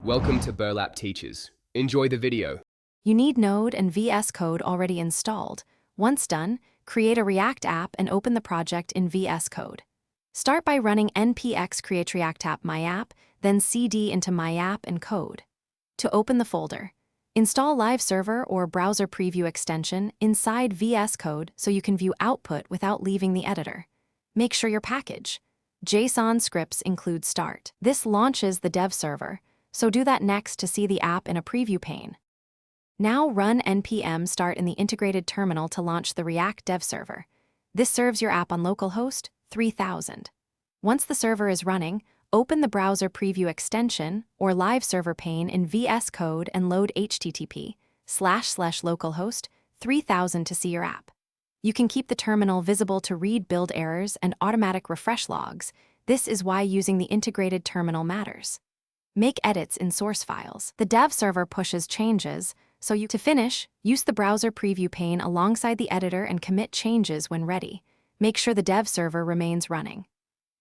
Welcome to Burlap Teachers. Enjoy the video. You need Node and Vscode already installed. Once done, create a React app and open the project in Vscode. Start by running npx create React app my app, then cd into my app and code. To open the folder, install Live Server or Browser Preview extension inside Vscode so you can view output without leaving the editor. Make sure your package JSON scripts include start. This launches the dev server, so do that next to see the app in a preview pane. Now run npm start in the integrated terminal to launch the React dev server. This serves your app on localhost 3000. Once the server is running, open the Browser Preview extension or Live Server pane in Vscode and load http://localhost 3000 to see your app. You can keep the terminal visible to read build errors and automatic refresh logs. This is why using the integrated terminal matters. Make edits in source files. The dev server pushes changes, so to finish, use the Browser Preview pane alongside the editor and commit changes when ready. Make sure the dev server remains running.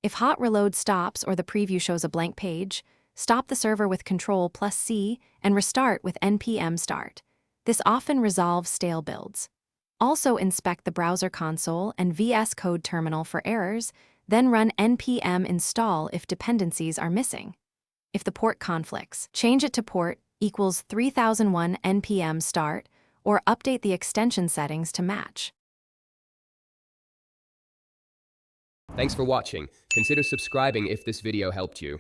If hot reload stops or the preview shows a blank page, stop the server with Ctrl+C and restart with npm start. This often resolves stale builds. Also inspect the browser console and Vscode terminal for errors, then run npm install if dependencies are missing. If the port conflicts, change it to port equals 3001 npm start or update the extension settings to match. Thanks for watching. Consider subscribing if this video helped you.